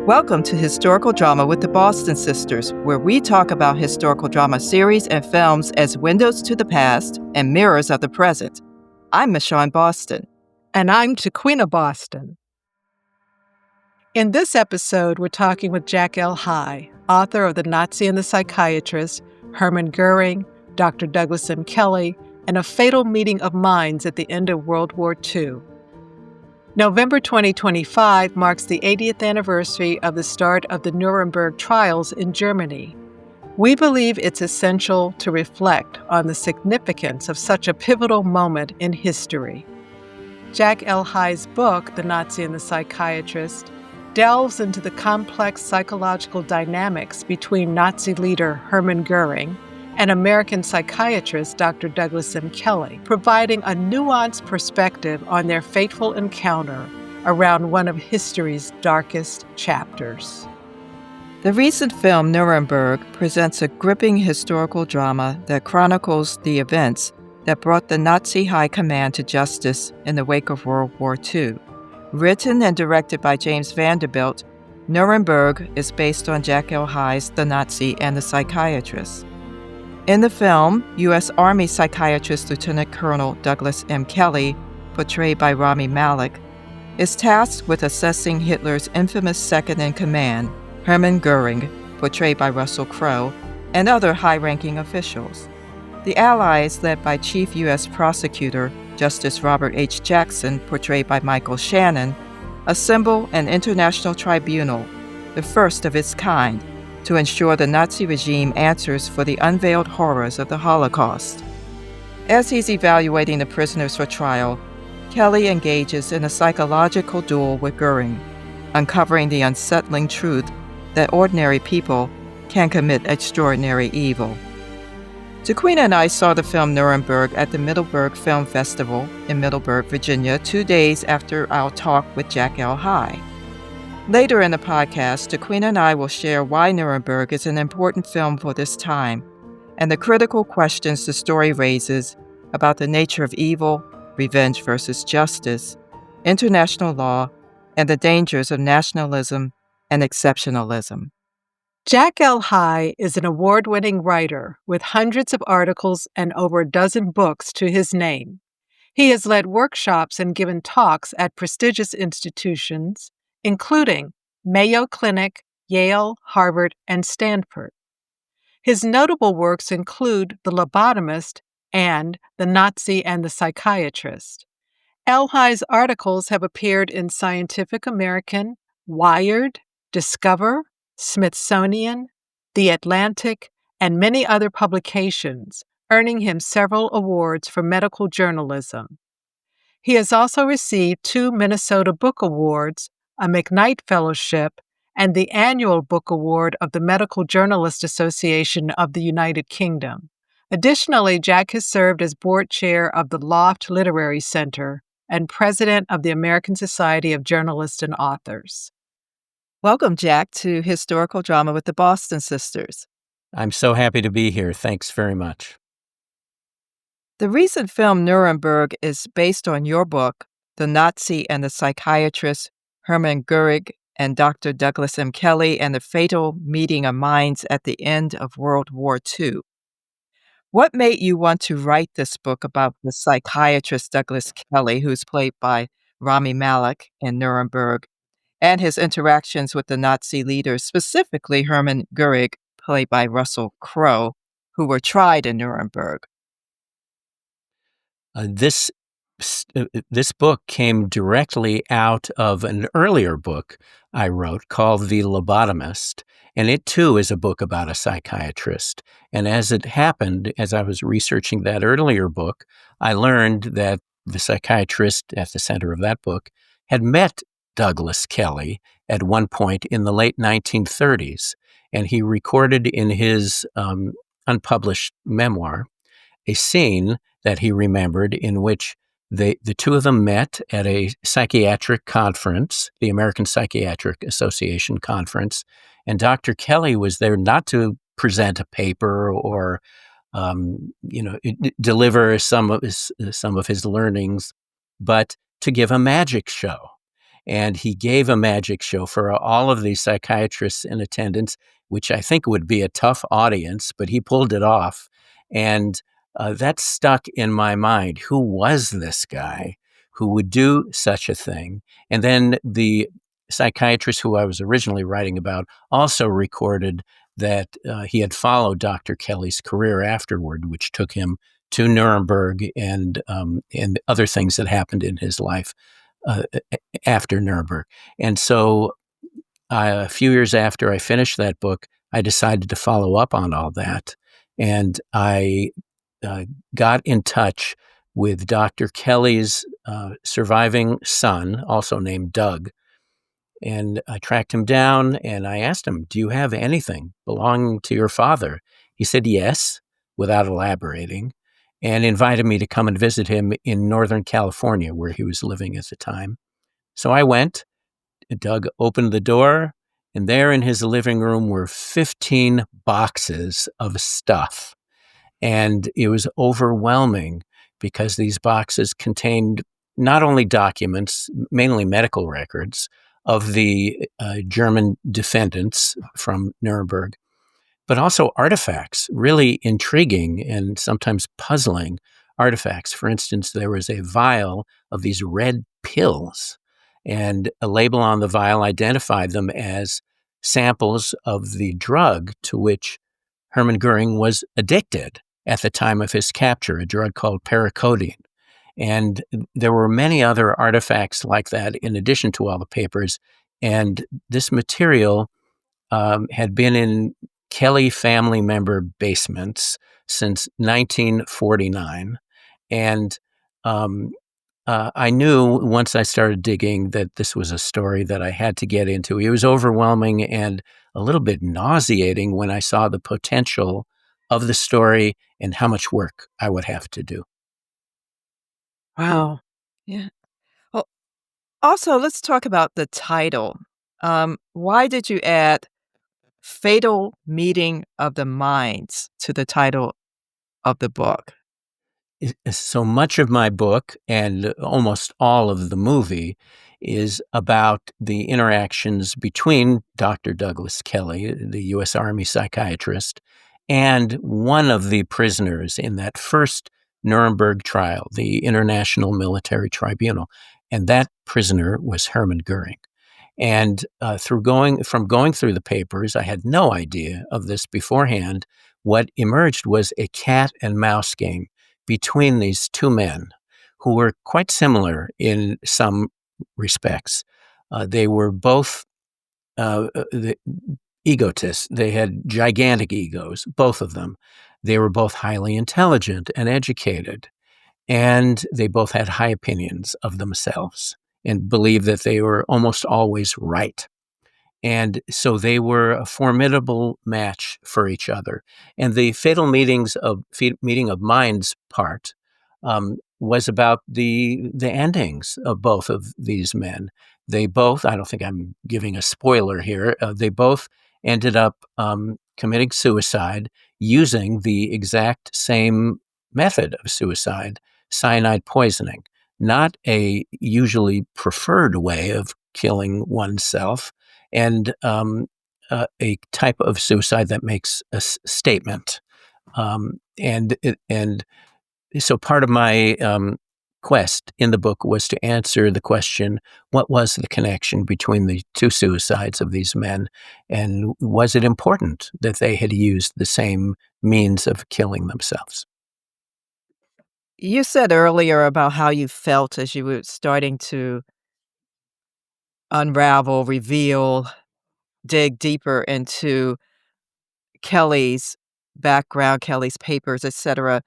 Welcome to Historical Drama with the Boston Sisters, where we talk about historical drama series and films as windows to the past and mirrors of the present. I'm Michon Boston. And I'm Taquiena Boston. In this episode, we're talking with Jack L. High, author of The Nazi and the Psychiatrist, Hermann Göring, Dr. Douglas M. Kelley, and A Fatal Meeting of Minds at the End of World War II. November 2025 marks the 80th anniversary of the start of the Nuremberg Trials in Germany. We believe it's essential to reflect on the significance of such a pivotal moment in history. Jack L. High's book, The Nazi and the Psychiatrist, delves into the complex psychological dynamics between Nazi leader Hermann Göring and American psychiatrist Dr. Douglas M. Kelley, providing a nuanced perspective on their fateful encounter around one of history's darkest chapters. The recent film Nuremberg presents a gripping historical drama that chronicles the events that brought the Nazi high command to justice in the wake of World War II. Written and directed by James Vanderbilt, Nuremberg is based on Jack L. High's The Nazi and the Psychiatrist. In the film, U.S. Army psychiatrist Lieutenant Colonel Douglas M. Kelley, portrayed by Rami Malek, is tasked with assessing Hitler's infamous second-in-command, Hermann Göring, portrayed by Crowe, and other high-ranking officials. The Allies, led by Chief U.S. Prosecutor Justice Robert H. Jackson, portrayed by Michael Shannon, assemble an international tribunal, the first of its kind, to ensure the Nazi regime answers for the unveiled horrors of the Holocaust. As he's evaluating the prisoners for trial, Kelley engages in a psychological duel with Göring, uncovering the unsettling truth that ordinary people can commit extraordinary evil. Taquiena and I saw the film Nuremberg at the Middleburg Film Festival in Middleburg, Virginia, 2 days after our talk with Jack L. High. Later in the podcast, Taquiena and I will share why Nuremberg is an important film for this time and the critical questions the story raises about the nature of evil, revenge versus justice, international law, and the dangers of nationalism and exceptionalism. Jack L. High is an award-winning writer with hundreds of articles and over a dozen books to his name. He has led workshops and given talks at prestigious institutions, including Mayo Clinic, Yale, Harvard, and Stanford. His notable works include The Lobotomist and The Nazi and the Psychiatrist. L. High's articles have appeared in Scientific American, Wired, Discover, Smithsonian, The Atlantic, and many other publications, earning him several awards for medical journalism. He has also received 2 Minnesota Book Awards, a McKnight Fellowship, and the annual Book Award of the Medical Journalists Association of the United Kingdom. Additionally, Jack has served as board chair of the Loft Literary Center and president of the American Society of Journalists and Authors. Welcome, Jack, to Historical Drama with the Boston Sisters. I'm so happy to be here. Thanks very much. The recent film Nuremberg is based on your book, The Nazi and the Psychiatrist, Hermann Göring and Dr. Douglas M. Kelley and the Fatal Meeting of Minds at the End of World War II. What made you want to write this book about the psychiatrist Douglas Kelley, who's played by Rami Malek in Nuremberg, and his interactions with the Nazi leaders, specifically Hermann Göring, played by Crowe, who were tried in Nuremberg? This book came directly out of an earlier book I wrote called The Lobotomist, and it too is a book about a psychiatrist. And as it happened, as I was researching that earlier book, I learned that the psychiatrist at the center of that book had met Douglas Kelley at one point in the late 1930s, and he recorded in his unpublished memoir a scene that he remembered in which the two of them met at a psychiatric conference, the American Psychiatric Association conference, and Dr. Kelley was there not to present a paper or deliver some of his learnings, but to give a magic show. And he gave a magic show for all of these psychiatrists in attendance, which I think would be a tough audience, but he pulled it off. And that stuck in my mind. Who was this guy who would do such a thing? And then the psychiatrist who I was originally writing about also recorded that he had followed Dr. Kelley's career afterward, which took him to Nuremberg and other things that happened in his life after Nuremberg. And so a few years after I finished that book, I decided to follow up on all that. And I got in touch with Dr. Kelley's surviving son, also named Doug. And I tracked him down and I asked him, "Do you have anything belonging to your father?" He said yes, without elaborating, and invited me to come and visit him in Northern California, where he was living at the time. So I went. Doug opened the door, and there in his living room were 15 boxes of stuff. And it was overwhelming because these boxes contained not only documents, mainly medical records of the German defendants from Nuremberg, but also artifacts, really intriguing and sometimes puzzling artifacts. For instance, there was a vial of these red pills, and a label on the vial identified them as samples of the drug to which Hermann Göring was addicted at the time of his capture, a drug called pericodine. And there were many other artifacts like that in addition to all the papers. And this material had been in Kelley family member basements since 1949. And I knew once I started digging that this was a story that I had to get into. It was overwhelming and a little bit nauseating when I saw the potential of the story and how much work I would have to do. Wow. Yeah. Well, also, let's talk about the title. Why did you add Fatal Meeting of the Minds to the title of the book? So much of my book and almost all of the movie is about the interactions between Dr. Douglas Kelley, the U.S. Army psychiatrist, and one of the prisoners in that first Nuremberg trial, the International Military Tribunal. And that prisoner was Hermann Göring. And going through the papers, I had no idea of this beforehand. What emerged was a cat and mouse game between these two men who were quite similar in some respects. They were both the egotists. They had gigantic egos, both of them. They were both highly intelligent and educated, and they both had high opinions of themselves and believed that they were almost always right. And so they were a formidable match for each other. And the fatal meeting of minds part was about the endings of both of these men. They both, I don't think I'm giving a spoiler here, they both ended up committing suicide using the exact same method of suicide, cyanide poisoning, not a usually preferred way of killing oneself, and a type of suicide that makes a statement. And so part of my quest in the book was to answer the question, what was the connection between the two suicides of these men? And was it important that they had used the same means of killing themselves? You said earlier about how you felt as you were starting to unravel, reveal, dig deeper into Kelley's background, Kelley's papers, etc.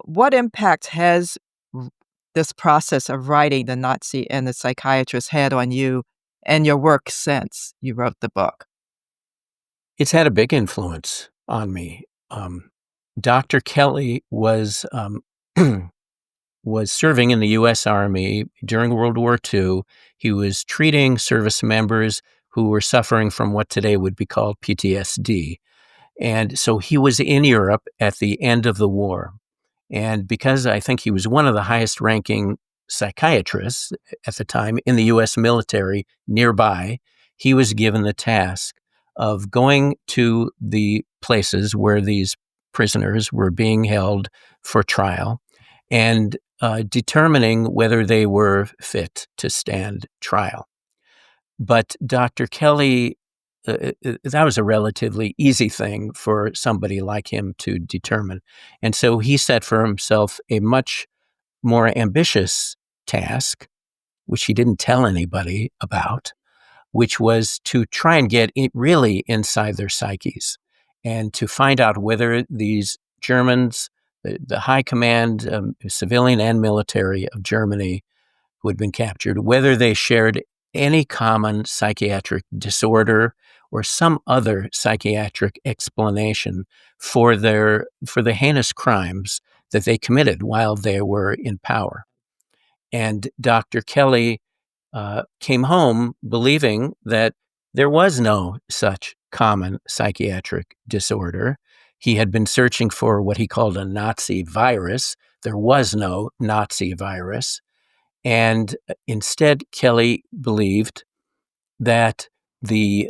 What impact has r this process of writing The Nazi and the Psychiatrist had on you and your work since you wrote the book? It's had a big influence on me. Dr. Kelley was was serving in the U.S. Army during World War II. He was treating service members who were suffering from what today would be called PTSD. And so he was in Europe at the end of the war. And because I think he was one of the highest ranking psychiatrist at the time in the U.S. military nearby. He was given the task of going to the places where these prisoners were being held for trial and determining whether they were fit to stand trial. But Dr. Kelley, that was a relatively easy thing for somebody like him to determine. And so he set for himself a much more ambitious task, which he didn't tell anybody about, which was to try and get it really inside their psyches and to find out whether these Germans, the high command, civilian and military of Germany who had been captured, whether they shared any common psychiatric disorder or some other psychiatric explanation for the heinous crimes that they committed while they were in power. And Dr. Kelley came home believing that there was no such common psychiatric disorder. He had been searching for what he called a Nazi virus. There was no Nazi virus. And instead, Kelley believed that the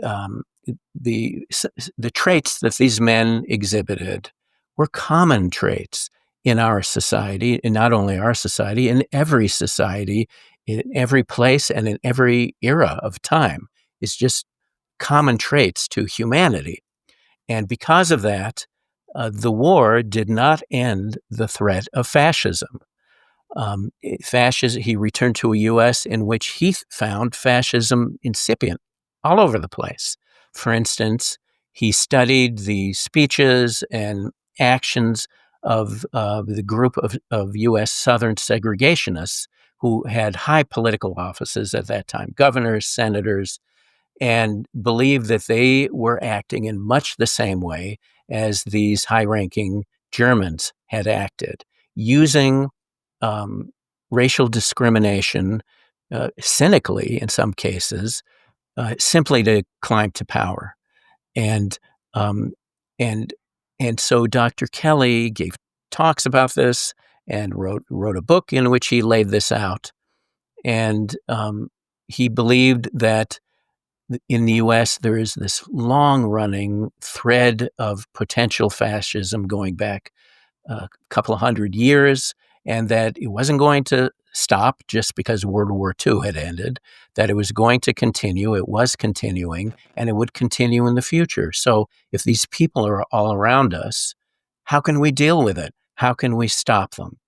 traits that these men exhibited were common traits in our society, and not only our society, in every society, in every place, and in every era of time. It's just common traits to humanity. And because of that, the war did not end the threat of fascism. He returned to a U.S. in which he found fascism incipient all over the place. For instance, he studied the speeches and actions of the group of U.S. Southern segregationists who had high political offices at that time, governors, senators, and believed that they were acting in much the same way as these high-ranking Germans had acted, using racial discrimination, cynically in some cases, simply to climb to power. And um, and and so Dr. Kelley gave talks about this and wrote a book in which he laid this out. And he believed that in the U.S. there is this long-running thread of potential fascism going back a couple of hundred years, and that it wasn't going to stop just because World War II had ended, that it was going to continue, it was continuing, and it would continue in the future. So if these people are all around us, how can we deal with it? How can we stop them?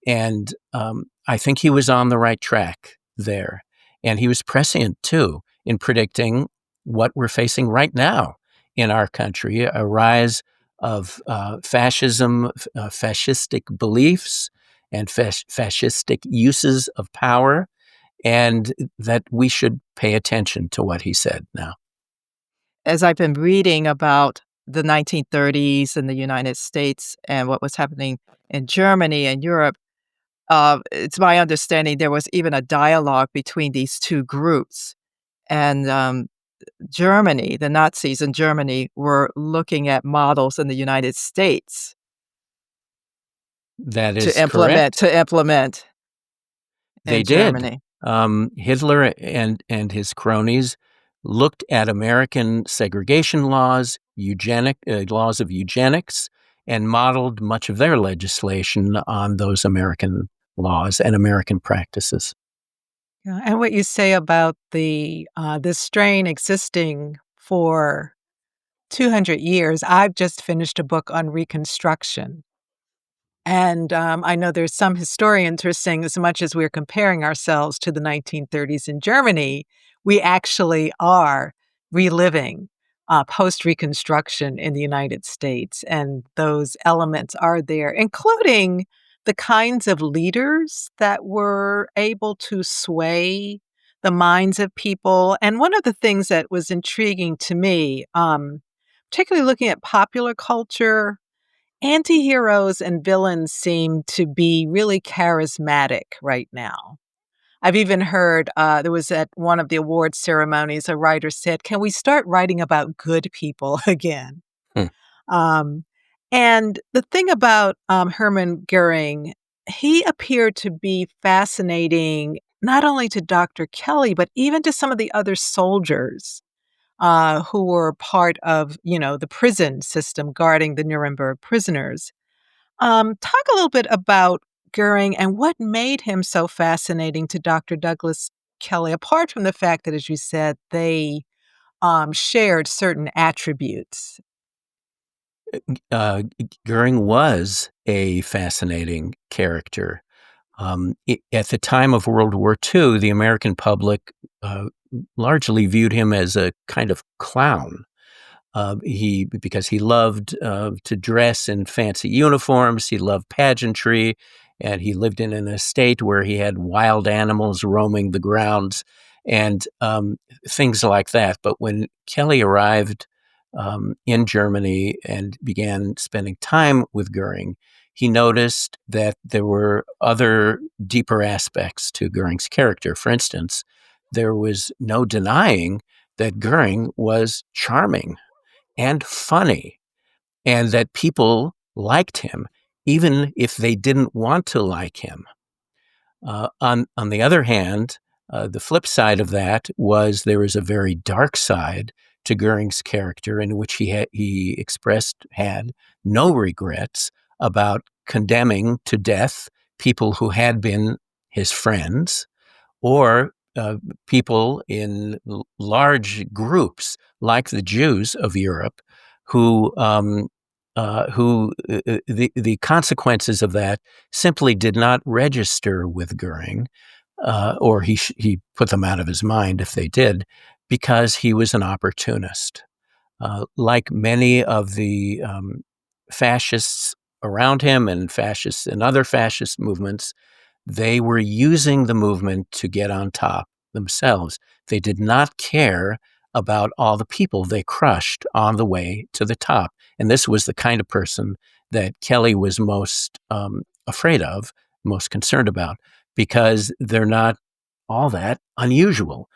And I think he was on the right track there. And he was prescient, too, in predicting what we're facing right now in our country, a rise of fascism, fascistic beliefs, and fascistic uses of power, and that we should pay attention to what he said now. As I've been reading about the 1930s in the United States and what was happening in Germany and Europe, it's my understanding there was even a dialogue between these two groups. And Germany, the Nazis in Germany, were looking at models in the United States That is to implement They in did. Germany. Hitler and his cronies looked at American segregation laws, laws of eugenics, and modeled much of their legislation on those American laws and American practices. Yeah, and what you say about the this strain existing for 200 years. I've just finished a book on Reconstruction. And I know there's some historians who are saying as much as we're comparing ourselves to the 1930s in Germany, we actually are reliving post-Reconstruction in the United States. And those elements are there, including the kinds of leaders that were able to sway the minds of people. And one of the things that was intriguing to me, particularly looking at popular culture, anti-heroes and villains seem to be really charismatic right now. I've even heard there was at one of the award ceremonies, a writer said, "Can we start writing about good people again?" Hmm. Um, and the thing about Hermann Göring, he appeared to be fascinating not only to Dr. Kelley, but even to some of the other soldiers who were part of, the prison system guarding the Nuremberg prisoners. Talk a little bit about Göring and what made him so fascinating to Dr. Douglas Kelley, apart from the fact that, as you said, they shared certain attributes. Uh, Goering was a fascinating character. At the time of World War II, the American public largely viewed him as a kind of clown. Because he loved to dress in fancy uniforms, he loved pageantry, and he lived in an estate where he had wild animals roaming the grounds and things like that. But when Kelley arrived in Germany and began spending time with Goering, he noticed that there were other deeper aspects to Goering's character. For instance, there was no denying that Goering was charming and funny, and that people liked him, even if they didn't want to like him. On the other hand, the flip side of that was there was a very dark side to Goering's character in which he had no regrets about condemning to death people who had been his friends or people in large groups like the Jews of Europe who the consequences of that simply did not register with Goering, or he put them out of his mind if they did, because he was an opportunist. Like many of the fascists around him and fascists and other fascist movements, they were using the movement to get on top themselves. They did not care about all the people they crushed on the way to the top. And this was the kind of person that Kelley was most afraid of, most concerned about, because they're not all that unusual.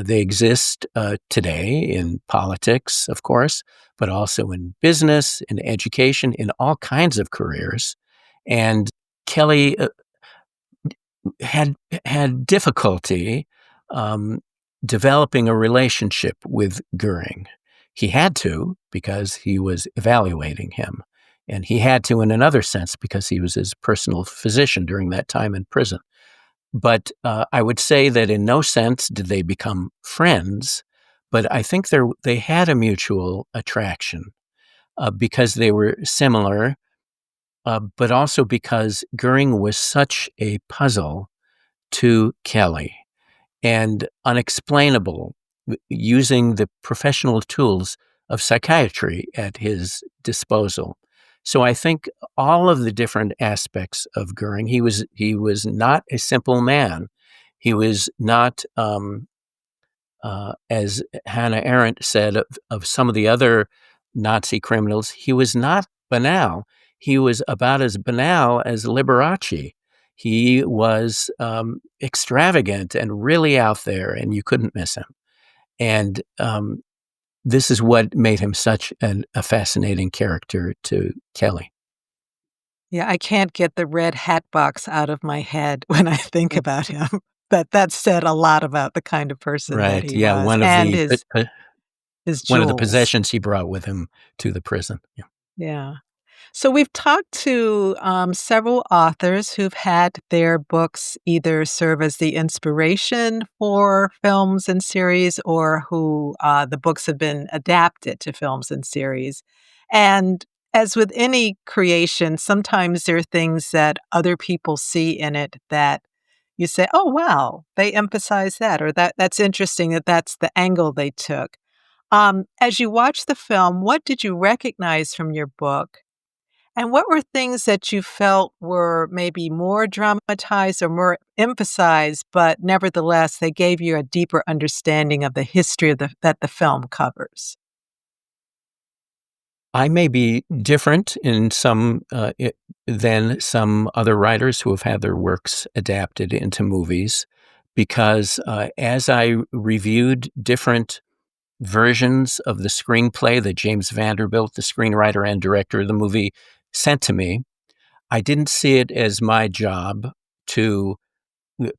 They exist today in politics, of course, but also in business, in education, in all kinds of careers. And Kelley had difficulty developing a relationship with Goering. He had to because he was evaluating him, and he had to in another sense because he was his personal physician during that time in prison. But I would say that in no sense did they become friends, but I think they had a mutual attraction because they were similar, but also because Goering was such a puzzle to Kelley and unexplainable, using the professional tools of psychiatry at his disposal. So I think all of the different aspects of Goering, he was not a simple man. He was not, as Hannah Arendt said of some of the other Nazi criminals, he was not banal. He was about as banal as Liberace. He was extravagant and really out there, and you couldn't miss him. And this is what made him such a fascinating character to Kelley. Yeah, I can't get the red hat box out of my head when I think about him. That said a lot about the kind of person that Right. he Yeah. was and his One of the jewels. possessions he brought with him to the prison. Yeah. Yeah. So we've talked to several authors who've had their books either serve as the inspiration for films and series or who the books have been adapted to films and series. And as with any creation, sometimes there are things that other people see in it that you say, oh, wow, they emphasize that, or that's interesting that that's the angle they took. As you watch the film, what did you recognize from your book? And what were things that you felt were maybe more dramatized or more emphasized, but nevertheless, they gave you a deeper understanding of the history of that the film covers? I may be different in than some other writers who have had their works adapted into movies, because as I reviewed different versions of the screenplay that James Vanderbilt, the screenwriter and director of the movie, sent to me, I didn't see it as my job to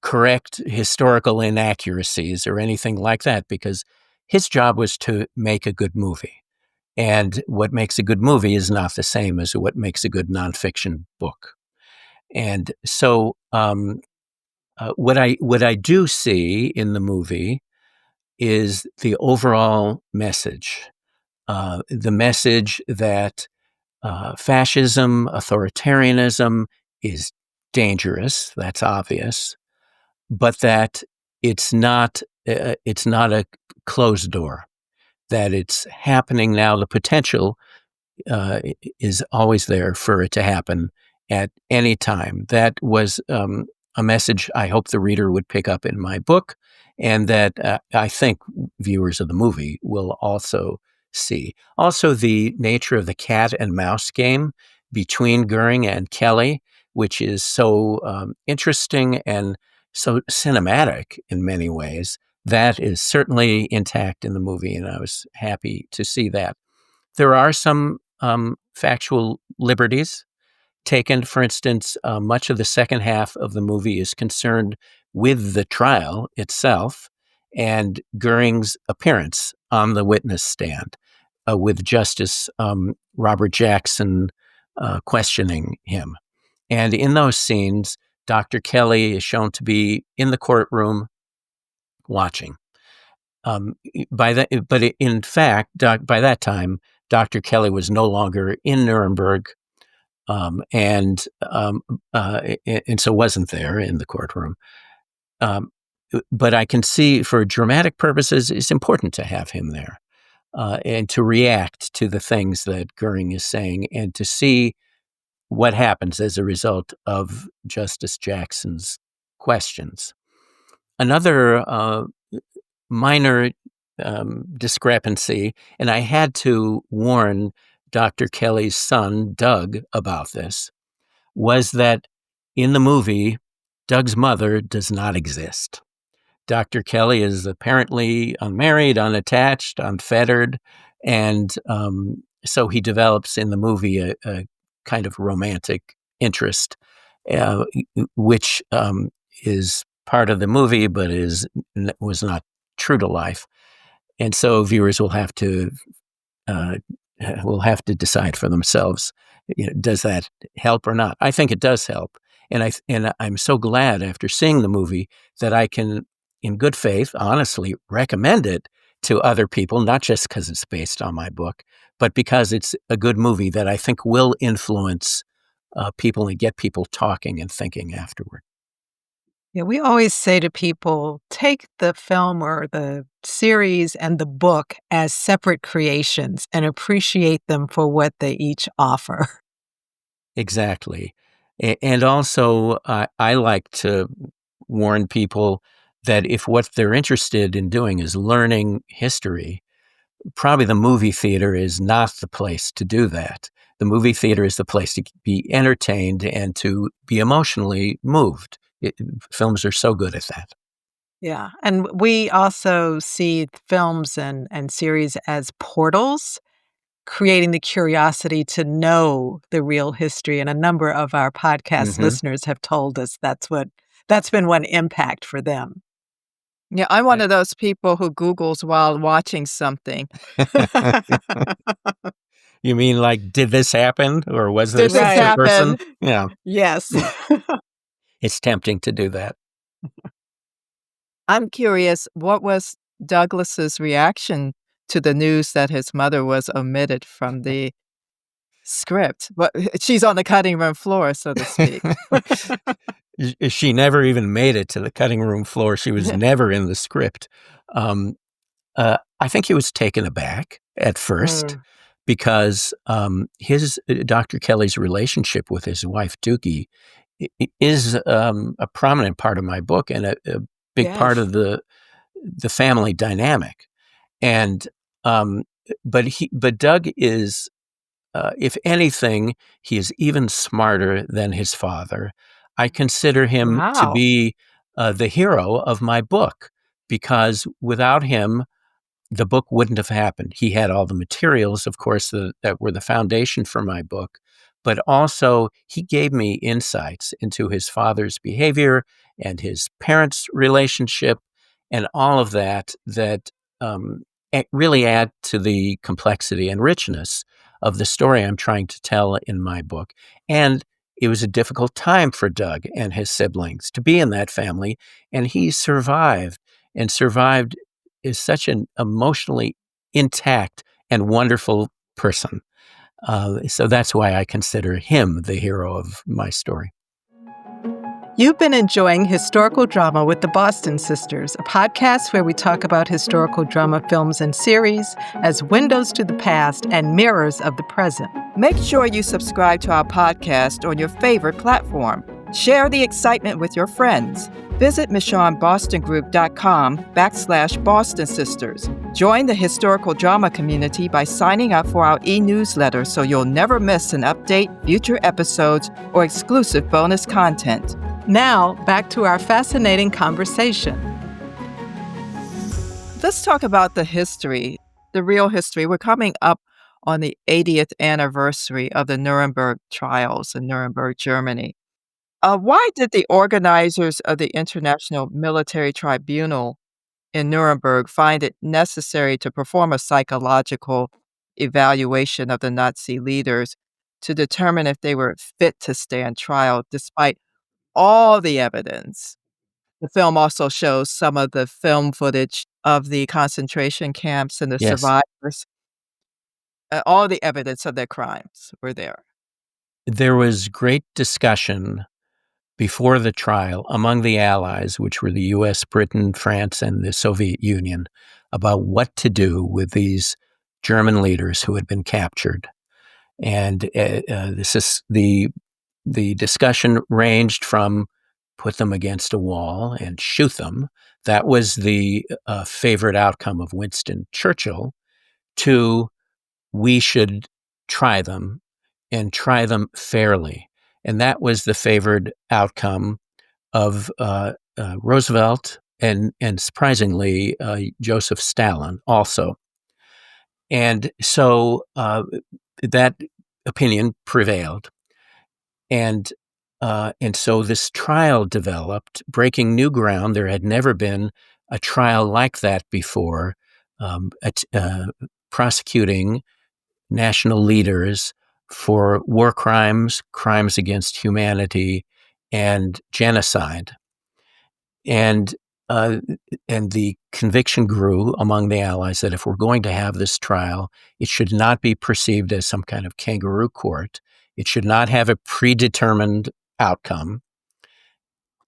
correct historical inaccuracies or anything like that, because his job was to make a good movie. And what makes a good movie is not the same as what makes a good nonfiction book. And so what I do see in the movie is the overall message, the message that fascism, authoritarianism is dangerous. That's obvious, but that it's not a closed door. That it's happening now. The potential is always there for it to happen at any time. That was a message I hope the reader would pick up in my book, and that I think viewers of the movie will also see. Also, the nature of the cat and mouse game between Göring and Kelley, which is so interesting and so cinematic in many ways, that is certainly intact in the movie, and I was happy to see that. There are some factual liberties taken. For instance, much of the second half of the movie is concerned with the trial itself and Göring's appearance on the witness stand, with Justice Robert Jackson questioning him. And in those scenes, Dr. Kelley is shown to be in the courtroom watching. But in fact, by that time, Dr. Kelley was no longer in Nuremberg, and so wasn't there in the courtroom. But I can see, for dramatic purposes, it's important to have him there, and to react to the things that Göring is saying, and to see what happens as a result of Justice Jackson's questions. Another minor discrepancy, and I had to warn Dr. Kelley's son, Doug, about this, was that in the movie, Doug's mother does not exist. Dr. Kelley is apparently unmarried, unattached, unfettered, and so he develops in the movie a kind of romantic interest, which is part of the movie, but was not true to life. And so viewers will have to decide for themselves, does that help or not? I think it does help. And I'm so glad after seeing the movie that I can, in good faith, honestly recommend it to other people, not just because it's based on my book, but because it's a good movie that I think will influence people and get people talking and thinking afterward. Yeah, we always say to people, take the film or the series and the book as separate creations and appreciate them for what they each offer. Exactly. And also, I like to warn people that if what they're interested in doing is learning history, probably the movie theater is not the place to do that. The movie theater is the place to be entertained and to be emotionally moved. Films are so good at that. Yeah. And we also see films and series as portals, creating the curiosity to know the real history. And a number of our podcast listeners have told us that's been one impact for them. Yeah, I'm one of those people who Googles while watching something. You mean like, did this happen? Or was there Did this such a person? happen? Yeah. Yes. It's tempting to do that. I'm curious, what was Douglas's reaction to the news that his mother was omitted from the script? But she's on the cutting room floor, so to speak. She never even made it to the cutting room floor. She was never in the script. I think he was taken aback at first because Dr. Kelley's relationship with his wife, Dookie, is a prominent part of my book and a big part of the family dynamic. And but Doug is, if anything, he is even smarter than his father. I consider him to be the hero of my book, because without him, the book wouldn't have happened. He had all the materials, of course, that were the foundation for my book, but also he gave me insights into his father's behavior and his parents' relationship and all of that really add to the complexity and richness of the story I'm trying to tell in my book. And it was a difficult time for Doug and his siblings to be in that family, and he survived, and survived is such an emotionally intact and wonderful person. So that's why I consider him the hero of my story. You've been enjoying Historical Drama with the Boston Sisters, a podcast where we talk about historical drama films and series as windows to the past and mirrors of the present. Make sure you subscribe to our podcast on your favorite platform. Share the excitement with your friends. Visit michonbostongroup.com/Boston Sisters. Join the historical drama community by signing up for our e-newsletter so you'll never miss an update, future episodes, or exclusive bonus content. Now, back to our fascinating conversation. Let's talk about the history, the real history. We're coming up on the 80th anniversary of the Nuremberg Trials in Nuremberg, Germany. Why did the organizers of the International Military Tribunal in Nuremberg find it necessary to perform a psychological evaluation of the Nazi leaders to determine if they were fit to stand trial despite all the evidence? The film also shows some of the film footage of the concentration camps and the Yes. survivors. All the evidence of their crimes were there. There was great discussion before the trial among the Allies, which were the US, Britain, France, and the Soviet Union, about what to do with these German leaders who had been captured. And this is the discussion ranged from put them against a wall and shoot them. That was the favorite outcome of Winston Churchill, to we should try them and try them fairly. And that was the favored outcome of Roosevelt and surprisingly, Joseph Stalin also. And so that opinion prevailed. And so this trial developed, breaking new ground. There had never been a trial like that before, prosecuting national leaders for war crimes, crimes against humanity, and genocide. And the conviction grew among the Allies that if we're going to have this trial, it should not be perceived as some kind of kangaroo court. It should not have a predetermined outcome,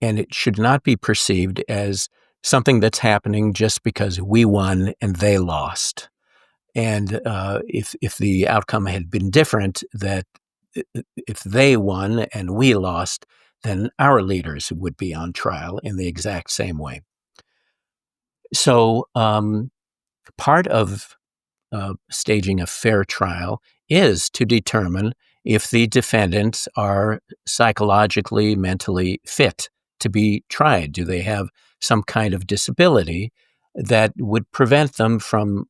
and it should not be perceived as something that's happening just because we won and they lost. And if the outcome had been different, that if they won and we lost, then our leaders would be on trial in the exact same way. So part of staging a fair trial is to determine if the defendants are psychologically, mentally fit to be tried. Do they have some kind of disability that would prevent them from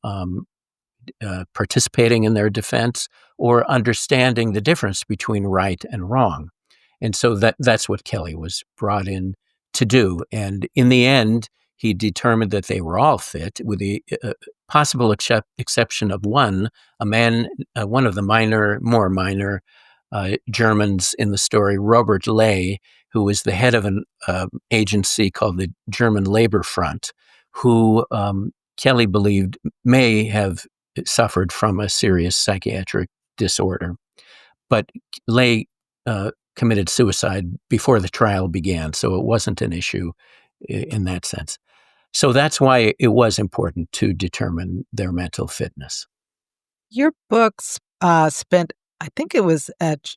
participating in their defense or understanding the difference between right and wrong? And so that's what Kelley was brought in to do. And in the end, he determined that they were all fit, with the possible exception of one, a man, one of the more minor Germans in the story, Robert Ley, who was the head of an agency called the German Labor Front, who Kelley believed may have suffered from a serious psychiatric disorder. But Ley committed suicide before the trial began, so it wasn't an issue in that sense. So that's why it was important to determine their mental fitness. Your books spent, I think it was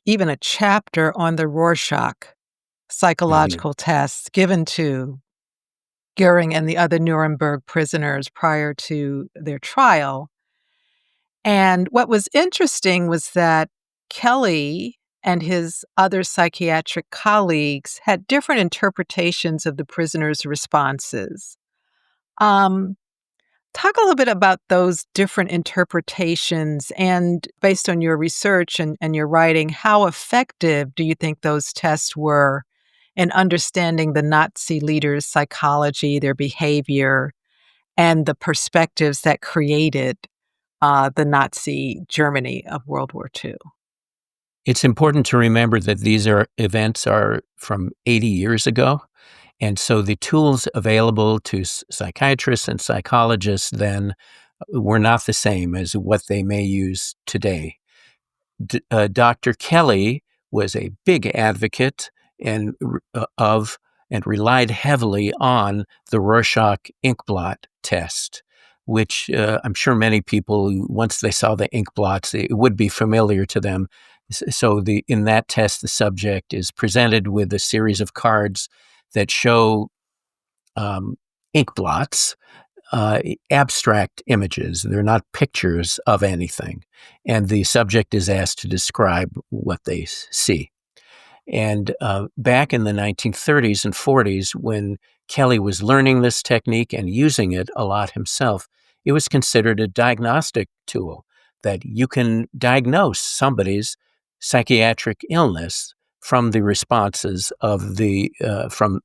even a chapter on the Rorschach psychological tests given to Göring and the other Nuremberg prisoners prior to their trial. And what was interesting was that Kelley and his other psychiatric colleagues had different interpretations of the prisoners' responses. Talk a little bit about those different interpretations, and based on your research and your writing, how effective do you think those tests were in understanding the Nazi leaders' psychology, their behavior, and the perspectives that created the Nazi Germany of World War II? It's important to remember that these events are from 80 years ago. And so the tools available to psychiatrists and psychologists then were not the same as what they may use today. Dr. Kelley was a big advocate and of and relied heavily on the Rorschach ink blot test, which I'm sure many people, once they saw the ink blots, it would be familiar to them. So in that test, the subject is presented with a series of cards that show ink blots, abstract images. They're not pictures of anything. And the subject is asked to describe what they see. And back in the 1930s and 40s, when Kelley was learning this technique and using it a lot himself, it was considered a diagnostic tool that you can diagnose somebody's psychiatric illness from the responses of from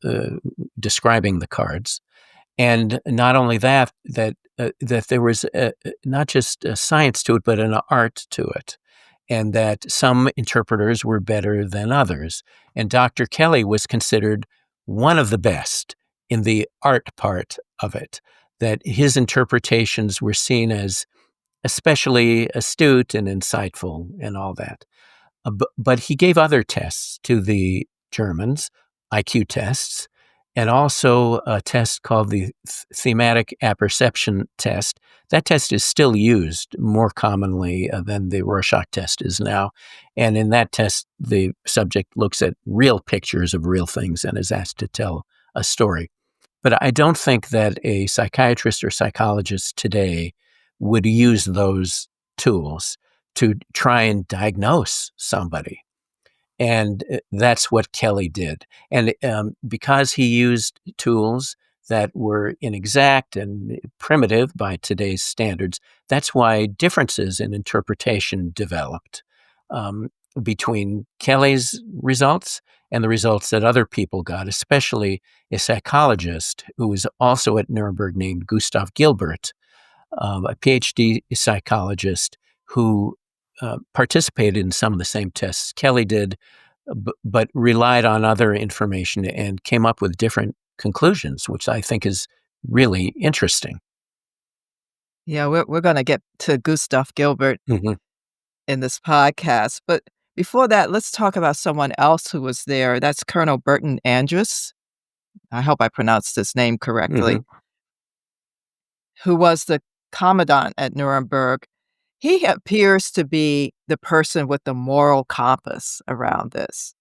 describing the cards. And not only that there was not just a science to it, but an art to it, and that some interpreters were better than others. And Dr. Kelley was considered one of the best in the art part of it, that his interpretations were seen as especially astute and insightful and all that. But he gave other tests to the Germans, IQ tests, and also a test called the thematic apperception test. That test is still used more commonly than the Rorschach test is now. And in that test, the subject looks at real pictures of real things and is asked to tell a story. But I don't think that a psychiatrist or psychologist today would use those tools to try and diagnose somebody. And that's what Kelley did. And because he used tools that were inexact and primitive by today's standards, that's why differences in interpretation developed between Kelley's results and the results that other people got, especially a psychologist who was also at Nuremberg named Gustav Gilbert, a PhD psychologist who participated in some of the same tests Kelley did, but relied on other information and came up with different conclusions, which I think is really interesting. Yeah, we're going to get to Gustav Gilbert in this podcast. But before that, let's talk about someone else who was there. That's Colonel Burton Andrus. I hope I pronounced his name correctly. Who was the commandant at Nuremberg. He appears to be the person with the moral compass around this,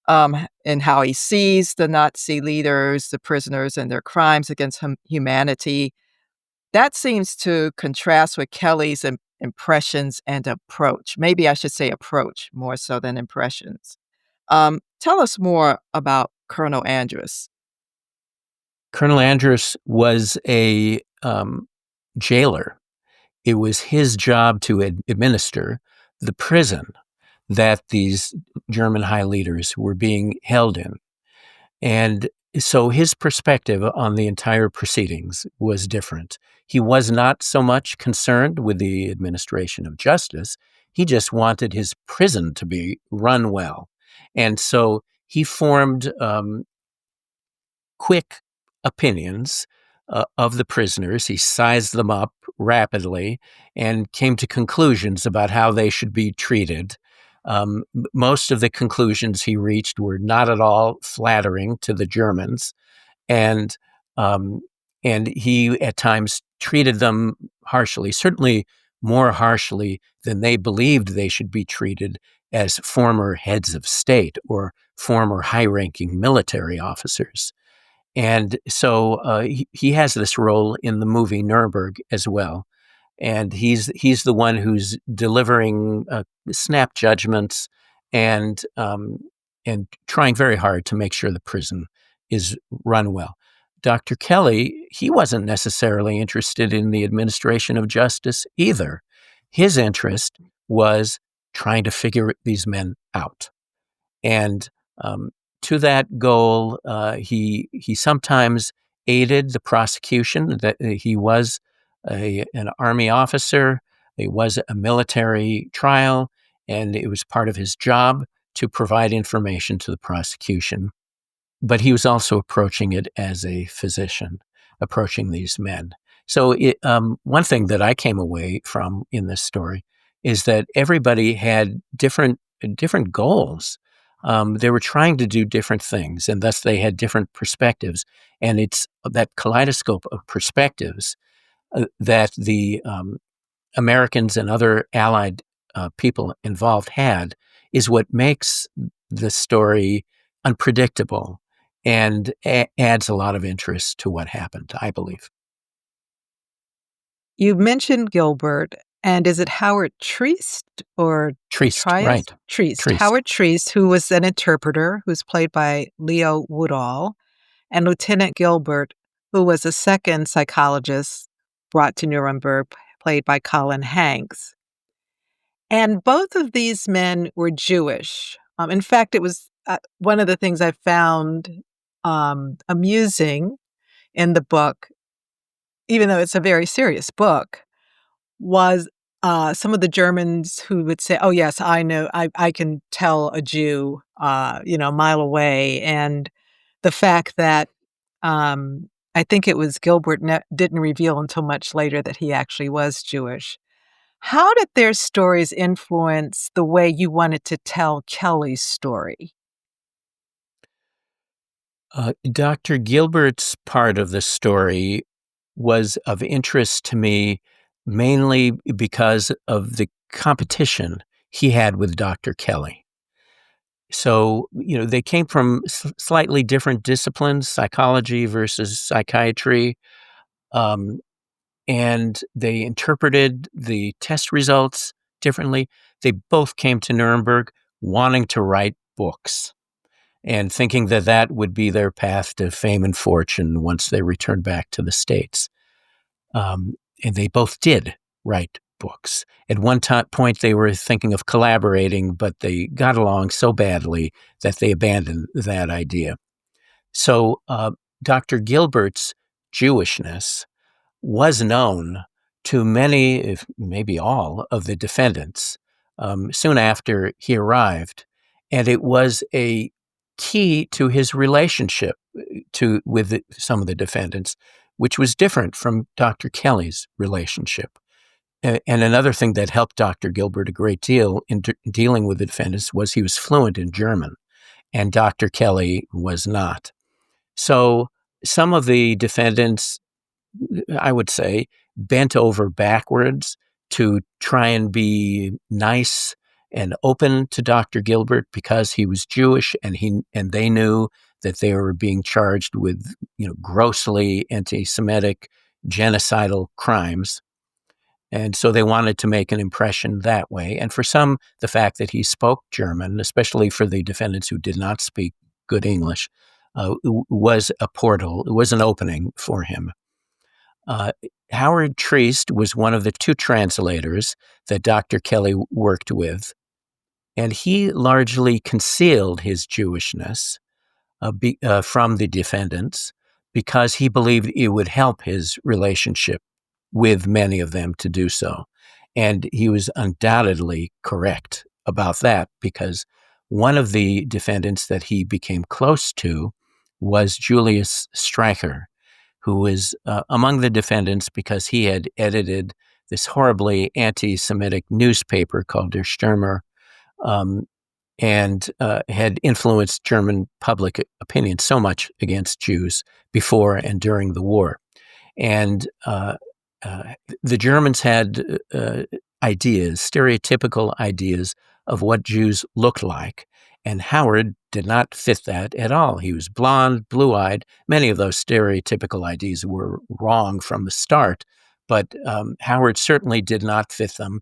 and how he sees the Nazi leaders, the prisoners, and their crimes against humanity. That seems to contrast with Kelley's impressions and approach. Maybe I should say approach more so than impressions. Tell us more about Colonel Andrus. Colonel Andrus was a jailer. It was his job to administer the prison that these German high leaders were being held in. And so his perspective on the entire proceedings was different. He was not so much concerned with the administration of justice. He just wanted his prison to be run well. And so he formed quick opinions of the prisoners. He sized them up rapidly and came to conclusions about how they should be treated. Most of the conclusions he reached were not at all flattering to the Germans, and he at times treated them harshly, certainly more harshly than they believed they should be treated as former heads of state or former high-ranking military officers. And so he has this role in the movie Nuremberg as well. And he's the one who's delivering snap judgments and trying very hard to make sure the prison is run well. Dr. Kelley, he wasn't necessarily interested in the administration of justice either. His interest was trying to figure these men out. And to that goal, he sometimes aided the prosecution. That he was an army officer. It was a military trial, and it was part of his job to provide information to the prosecution. But he was also approaching it as a physician, approaching these men. So one thing that I came away from in this story is that everybody had different goals. They were trying to do different things, and thus they had different perspectives. And it's that kaleidoscope of perspectives that the Americans and other Allied people involved had is what makes the story unpredictable and adds a lot of interest to what happened, I believe. You mentioned Gilbert, and is it Howard Triest or Triest, Triest? right. Triest. Howard Triest, who was an interpreter, who's played by Leo Woodall, and Lieutenant Gilbert, who was a second psychologist brought to Nuremberg, played by Colin Hanks. And both of these men were Jewish. In fact, it was one of the things I found amusing in the book, even though it's a very serious book, was some of the Germans who would say, "Oh yes, I know, I can tell a Jew, a mile away," and the fact that I think it was Gilbert didn't reveal until much later that he actually was Jewish. How did their stories influence the way you wanted to tell Kelley's story? Dr. Gilbert's part of the story was of interest to me mainly because of the competition he had with Dr. Kelley. So, they came from slightly different disciplines, psychology versus psychiatry, and they interpreted the test results differently. They both came to Nuremberg wanting to write books and thinking that that would be their path to fame and fortune once they returned back to the States. And they both did write books. At one point, they were thinking of collaborating, but they got along so badly that they abandoned that idea. So Dr. Gilbert's Jewishness was known to many, if maybe all, of the defendants soon after he arrived. And it was a key to his relationship with some of the defendants, which was different from Dr. Kelley's relationship. And another thing that helped Dr. Gilbert a great deal in dealing with the defendants was he was fluent in German, and Dr. Kelley was not. So some of the defendants, I would say, bent over backwards to try and be nice and open to Dr. Gilbert because he was Jewish, and they knew that they were being charged with, grossly anti-Semitic, genocidal crimes. And so they wanted to make an impression that way. And for some, the fact that he spoke German, especially for the defendants who did not speak good English, was a portal. It was an opening for him. Howard Triest was one of the two translators that Dr. Kelley worked with, and he largely concealed his Jewishness from the defendants because he believed it would help his relationship with many of them to do so. And he was undoubtedly correct about that, because one of the defendants that he became close to was Julius Streicher, who was among the defendants because he had edited this horribly anti-Semitic newspaper called Der Stürmer, and had influenced German public opinion so much against Jews before and during the war. And the Germans had ideas, stereotypical ideas of what Jews looked like. And Howard did not fit that at all. He was blonde, blue-eyed. Many of those stereotypical ideas were wrong from the start, but Howard certainly did not fit them.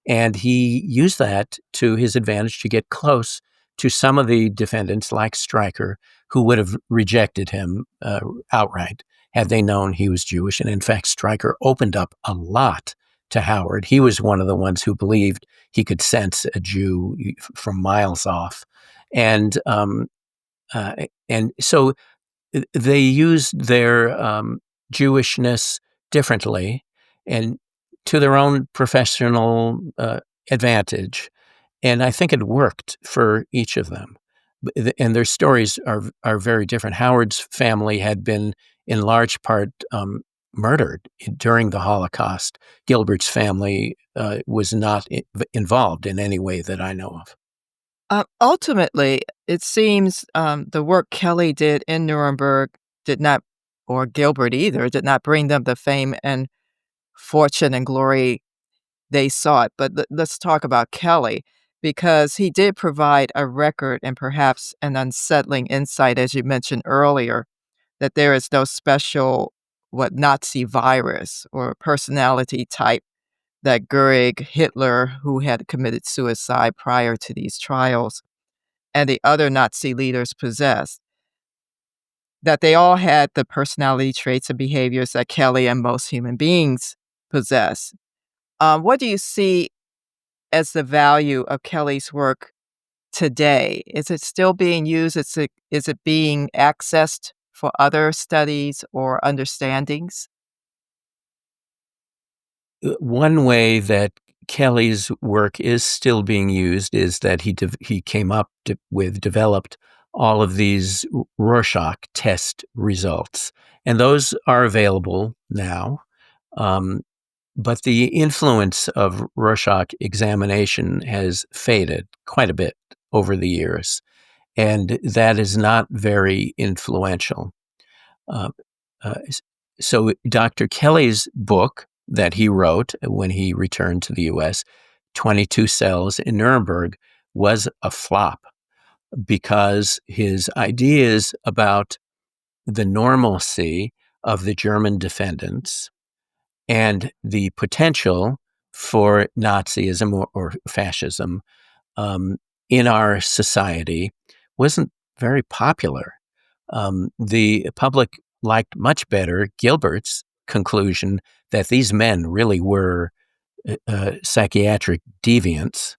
And he used that to his advantage to get close to some of the defendants, like Streicher, who would have rejected him outright had they known he was Jewish. And in fact, Stryker opened up a lot to Howard. He was one of the ones who believed he could sense a Jew from miles off. And so they used their Jewishness differently and to their own professional advantage. And I think it worked for each of them. And their stories are very different. Howard's family had been, in large part, murdered during the Holocaust. Gilbert's family was not involved in any way that I know of. Ultimately, it seems the work Kelley did in Nuremberg did not, or Gilbert either, did not bring them the fame and fortune and glory they sought. But let's talk about Kelley, because he did provide a record and perhaps an unsettling insight, as you mentioned earlier, that there is no special, Nazi virus or personality type that Göring, Hitler, who had committed suicide prior to these trials, and the other Nazi leaders possessed, that they all had the personality traits and behaviors that Kelley and most human beings possess. What do you see as the value of Kelley's work today? Is it still being used? Is it being accessed for other studies or understandings? One way that Kelley's work is still being used is that he came up with, developed all of these Rorschach test results, and those are available now. But the influence of Rorschach examination has faded quite a bit over the years, and that is not very influential. Uh, uh, so Dr. Kelley's book that he wrote when he returned to the U.S., 22 Cells in Nuremberg, was a flop because his ideas about the normalcy of the German defendants and the potential for Nazism or fascism in our society wasn't very popular. The public liked much better Gilbert's conclusion that these men really were psychiatric deviants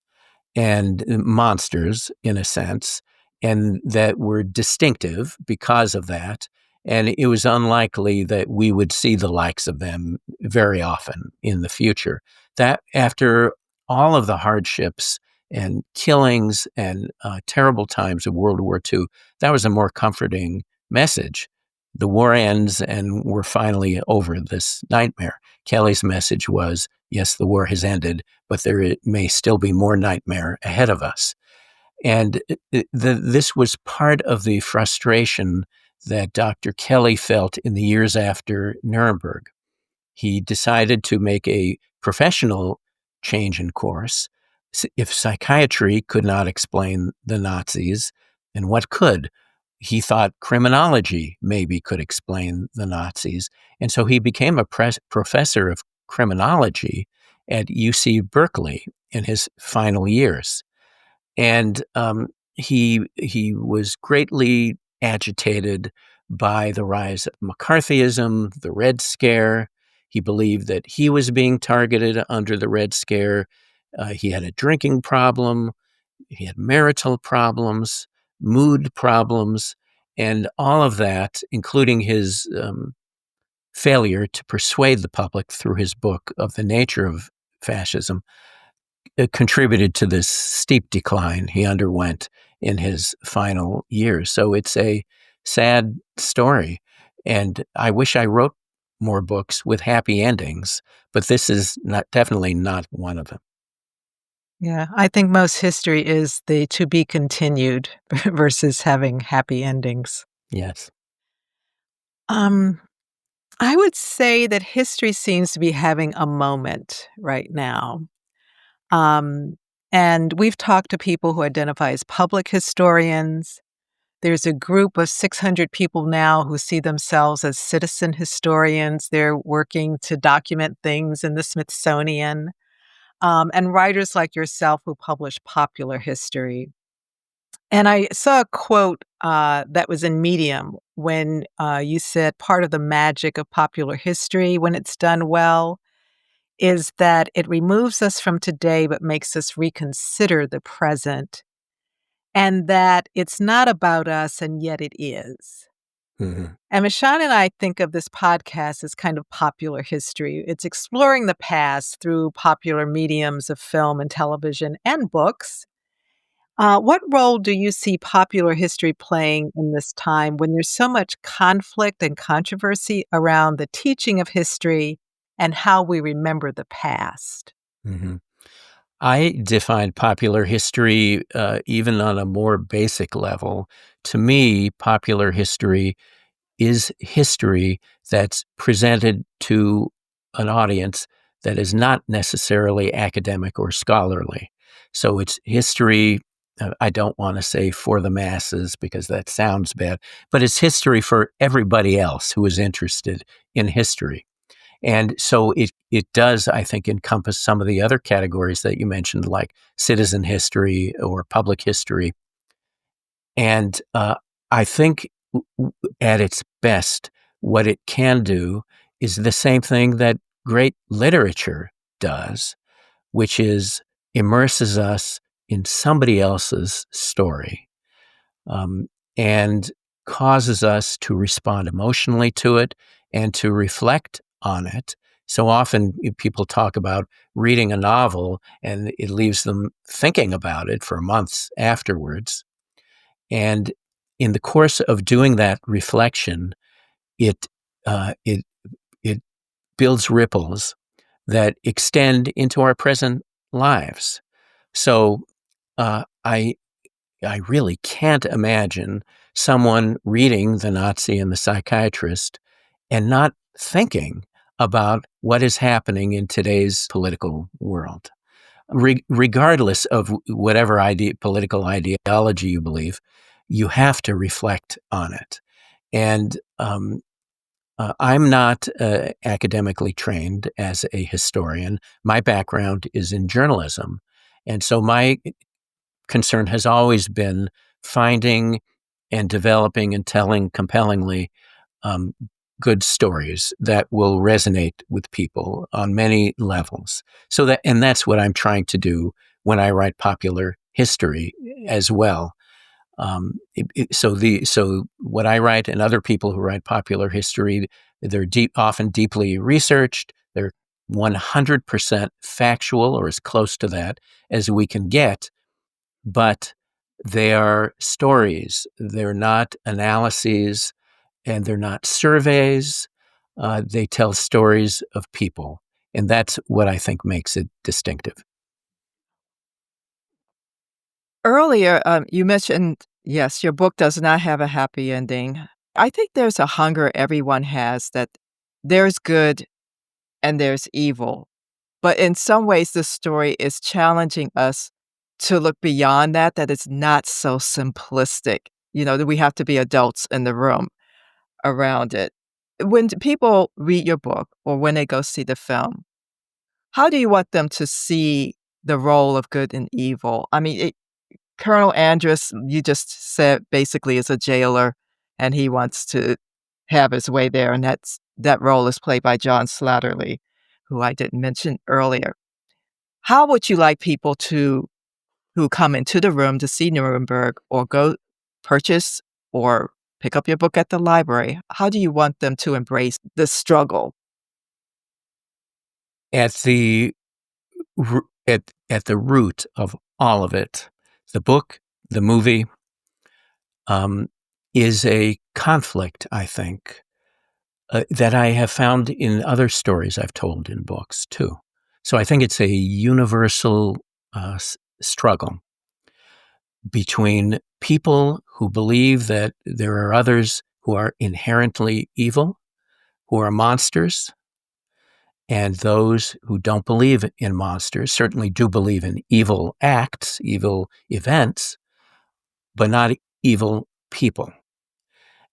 and monsters, in a sense, and that were distinctive because of that. And it was unlikely that we would see the likes of them very often in the future. That after all of the hardships and killings and terrible times of World War II, that was a more comforting message. The war ends and we're finally over this nightmare. Kelley's message was, yes, the war has ended, but there may still be more nightmare ahead of us. And this was part of the frustration that Dr. Kelley felt in the years after Nuremberg. He decided to make a professional change in course. If psychiatry could not explain the Nazis, then what could? He thought criminology maybe could explain the Nazis. And so he became a professor of criminology at UC Berkeley in his final years. And he was greatly agitated by the rise of McCarthyism, the Red Scare. He believed that he was being targeted under the Red Scare. He had a drinking problem. He had marital problems, mood problems, and all of that, including his failure to persuade the public through his book of the nature of fascism, contributed to this steep decline he underwent in his final years. So it's a sad story. And I wish I wrote more books with happy endings, but this is definitely not one of them. Yeah, I think most history is the to be continued versus having happy endings. Yes. I would say that history seems to be having a moment right now. And we've talked to people who identify as public historians. There's a group of 600 people now who see themselves as citizen historians. They're working to document things in the Smithsonian. And writers like yourself who publish popular history. And I saw a quote that was in Medium when you said part of the magic of popular history, when it's done well, is that it removes us from today but makes us reconsider the present, and that it's not about us, and yet it is. Mhm. And Michon and I think of this podcast as kind of popular history. It's exploring the past through popular mediums of film and television and books. What role do you see popular history playing in this time when there's so much conflict and controversy around the teaching of history and how we remember the past? Mhm. I define popular history, even on a more basic level. To me, popular history is history that's presented to an audience that is not necessarily academic or scholarly. So it's history, I don't want to say for the masses because that sounds bad, but it's history for everybody else who is interested in history. And so it does, I think, encompass some of the other categories that you mentioned, like citizen history or public history. And I think at its best, what it can do is the same thing that great literature does, which is immerses us in somebody else's story, um, and causes us to respond emotionally to it and to reflect on it. So often people talk about reading a novel and it leaves them thinking about it for months afterwards. And in the course of doing that reflection, it uh, it it builds ripples that extend into our present lives. So I really can't imagine someone reading The Nazi and the Psychiatrist and not thinking about what is happening in today's political world. Regardless of whatever political ideology you believe, you have to reflect on it. And I'm not academically trained as a historian. My background is in journalism. And so my concern has always been finding and developing and telling compellingly um, good stories that will resonate with people on many levels. And that's what I'm trying to do when I write popular history as well. So what I write and other people who write popular history, they're often deeply researched. They're 100% factual or as close to that as we can get, but they are stories. They're not analyses and they're not surveys. They tell stories of people. And that's what I think makes it distinctive. Earlier, you mentioned, yes, your book does not have a happy ending. I think there's a hunger everyone has that there's good and there's evil. But in some ways, the story is challenging us to look beyond that, that it's not so simplistic, that we have to be adults in the room around it. When people read your book or when they go see the film, how do you want them to see the role of good and evil? I mean, Colonel Andrus, you just said, basically is a jailer, and he wants to have his way there, and that role is played by John Slattery, who I didn't mention earlier. How would you like people who come into the room to see Nuremberg or go purchase or pick up your book at the library, how do you want them to embrace the struggle? At the at the root of all of it, the book, the movie, um, is a conflict, I think, that I have found in other stories I've told in books too. So I think it's a universal struggle between people who believe that there are others who are inherently evil, who are monsters, and those who don't believe in monsters, certainly do believe in evil acts, evil events, but not evil people.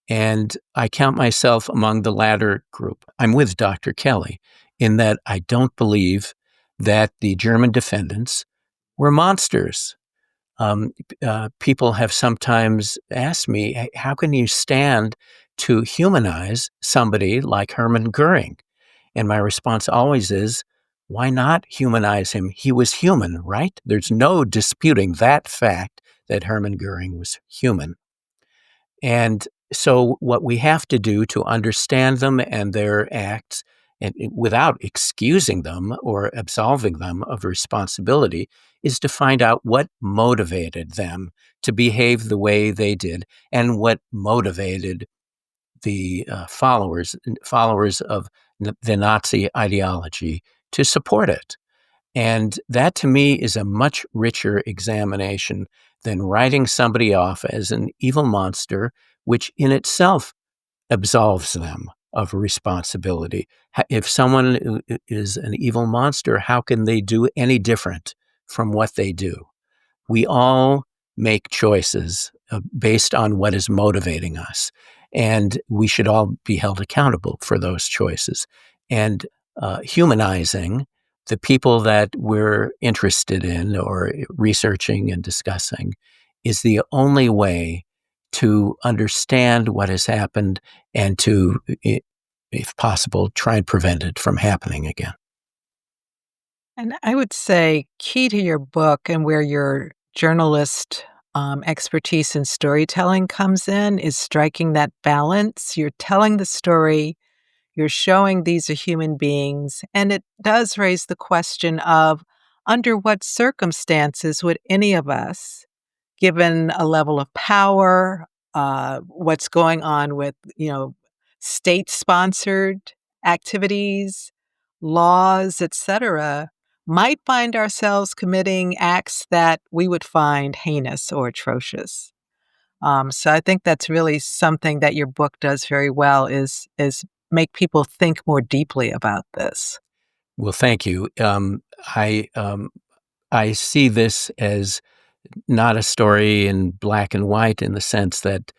And I count myself among the latter group. I'm with Dr. Kelley in that I don't believe that the German defendants were monsters. People have sometimes asked me, "Hey, how can you stand to humanize somebody like Hermann Göring?" And my response always is, why not humanize him? He was human, right? There's no disputing that fact that Hermann Göring was human. And so what we have to do to understand them and their acts, and without excusing them or absolving them of responsibility, is to find out what motivated them to behave the way they did and what motivated the followers of the Nazi ideology to support it. And that to me is a much richer examination than writing somebody off as an evil monster, which in itself absolves them of responsibility. If someone is an evil monster, how can they do any different from what they do? We all make choices based on what is motivating us, and we should all be held accountable for those choices. And humanizing the people that we're interested in or researching and discussing is the only way to understand what has happened and to, if possible, try and prevent it from happening again. And I would say key to your book and where your journalist expertise in storytelling comes in is striking that balance. You're telling the story, you're showing these are human beings, and it does raise the question of under what circumstances would any of us, given a level of power, what's going on with, state-sponsored activities, laws, etc., might find ourselves committing acts that we would find heinous or atrocious. So I think that's really something that your book does very well is make people think more deeply about this. Well, thank you. I see this as not a story in black and white in the sense that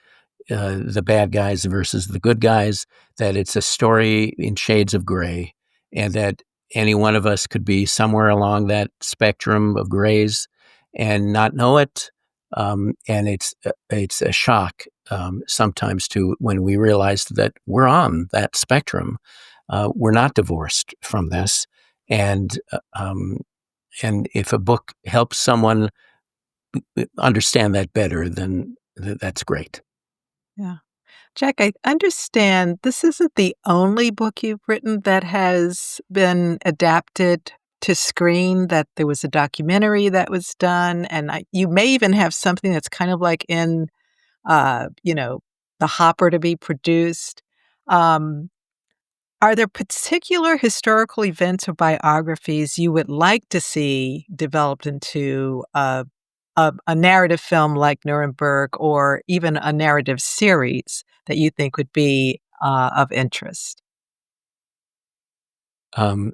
the bad guys versus the good guys, that it's a story in shades of gray, and that any one of us could be somewhere along that spectrum of grays and not know it. And it's a shock sometimes to when we realize that we're on that spectrum. We're not divorced from this, and and if a book helps someone understand that better, then that's great. Yeah. Jack, I understand this isn't the only book you've written that has been adapted to screen, that there was a documentary that was done, and you may even have something that's kind of like in, the hopper to be produced. Um, are there particular historical events or biographies you would like to see developed into a narrative film like Nuremberg or even a narrative series that you think would be of interest? Um,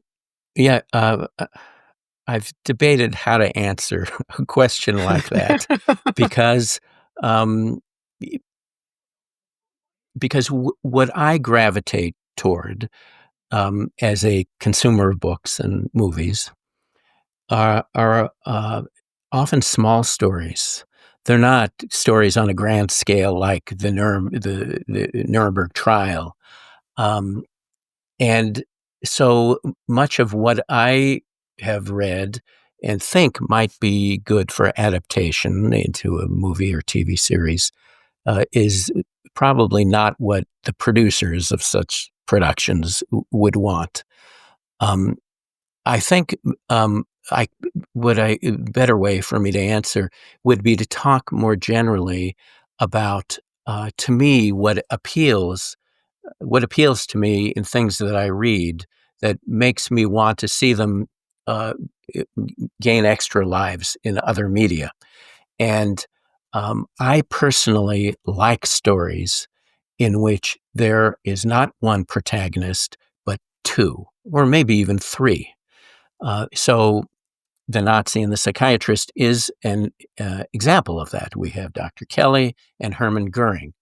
yeah, I've debated how to answer a question like that because um, b- what I gravitate toward as a consumer of books and movies are often small stories. They're not stories on a grand scale like the Nuremberg trial. Um, And so much of what I have read and think might be good for adaptation into a movie or TV series is probably not what the producers of such productions would want. Um, I think I what I better way for me to answer would be to talk more generally about to me what appeals to me in things that I read that makes me want to see them uh, gain extra lives in other media. And I personally like stories in which there is not one protagonist, but two, or maybe even three. So the Nazi and the Psychiatrist is an example of that. We have Dr. Kelley and Hermann Göring.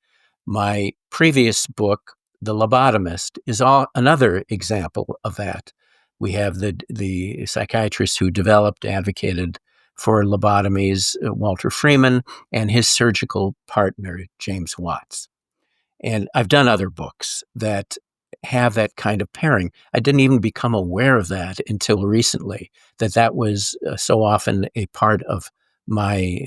My previous book, The Lobotomist, is another example of that. We have the psychiatrist who developed, advocated for lobotomies, Walter Freeman, and his surgical partner, James Watts. And I've done other books that have that kind of pairing. I didn't even become aware of that until recently, that was so often a part of my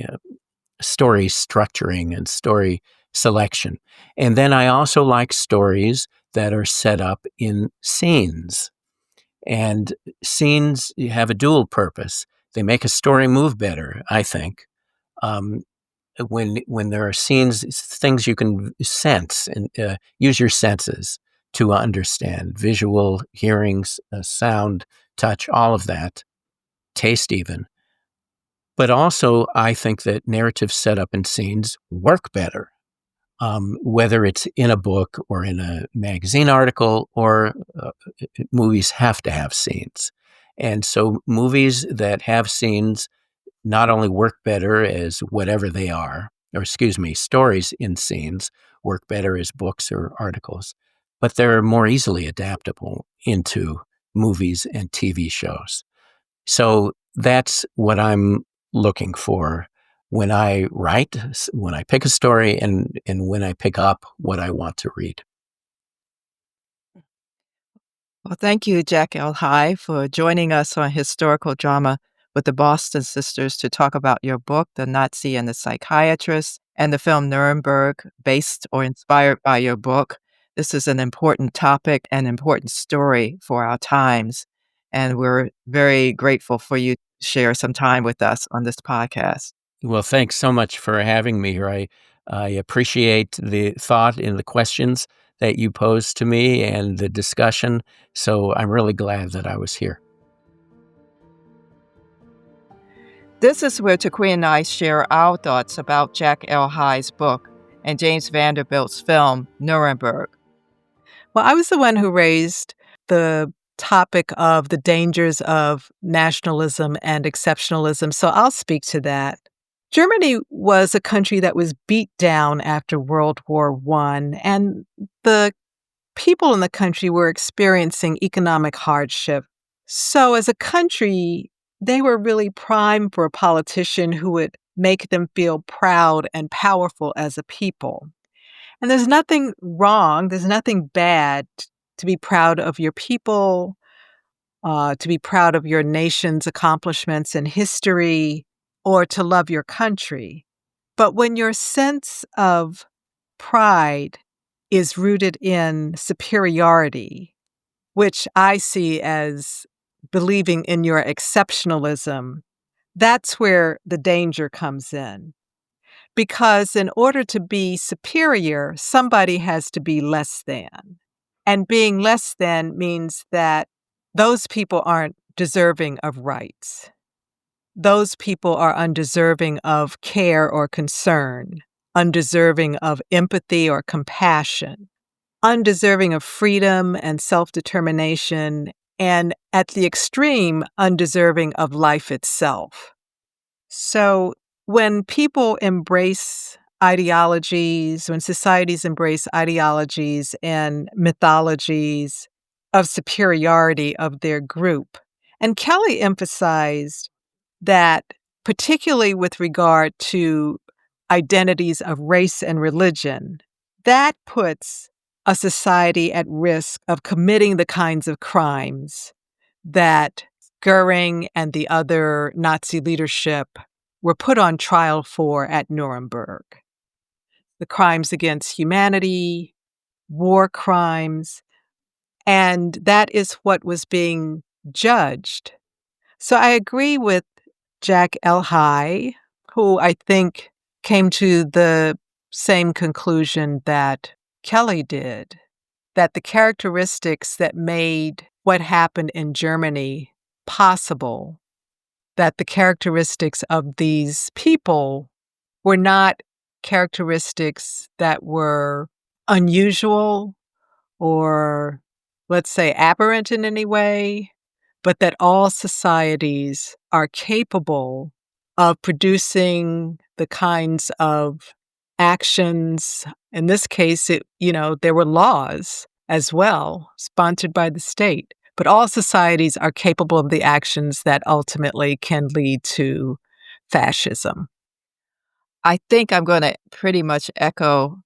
story structuring and story selection. And then I also like stories that are set up in scenes. And scenes have a dual purpose. They make a story move better, I think. Um, when there are scenes, things you can sense and use your senses to understand: visual, hearings, sound, touch, all of that, taste even. But also, I think that narrative setup in scenes work better, whether it's in a book or in a magazine article, or movies have to have scenes. And so movies that have scenes not only work better as whatever they are, or stories in scenes work better as books or articles, but they're more easily adaptable into movies and TV shows. So that's what I'm looking for when I write, when I pick a story, and when I pick up what I want to read. Well, thank you, Jack L. High, for joining us on Historical Drama with the Boston Sisters to talk about your book, The Nazi and the Psychiatrist, and the film Nuremberg, based or inspired by your book. This is an important topic and important story for our times, and we're very grateful for you to share some time with us on this podcast. Well, thanks so much for having me here. I appreciate the thought and the questions that you posed to me and the discussion. So I'm really glad that I was here. This is where Taquiena and I share our thoughts about Jack L. High's book and James Vanderbilt's film, Nuremberg. Well, I was the one who raised the topic of the dangers of nationalism and exceptionalism, so I'll speak to that. Germany was a country that was beat down after World War I, and the people in the country were experiencing economic hardship. So as a country, they were really primed for a politician who would make them feel proud and powerful as a people. And there's nothing wrong, there's nothing bad to be proud of your people, to be proud of your nation's accomplishments and history, or to love your country. But when your sense of pride is rooted in superiority, which I see as believing in your exceptionalism, that's where the danger comes in. Because in order to be superior, somebody has to be less than. And being less than means that those people aren't deserving of rights. Those people are undeserving of care or concern, undeserving of empathy or compassion, undeserving of freedom and self-determination, and at the extreme, undeserving of life itself. So when people embrace ideologies, when societies embrace ideologies and mythologies of superiority of their group, and Kelley emphasized that particularly with regard to identities of race and religion, that puts a society at risk of committing the kinds of crimes that Göring and the other Nazi leadership were put on trial for at Nuremberg. The crimes against humanity, war crimes, and that is what was being judged. So I agree with Jack L. High, who I think came to the same conclusion that Kelley did, that the characteristics that made what happened in Germany possible, that the characteristics of these people were not characteristics that were unusual or, let's say, aberrant in any way, but that all societies are capable of producing the kinds of actions. In this case, there were laws as well, sponsored by the state. But all societies are capable of the actions that ultimately can lead to fascism? I think I'm going to pretty much echo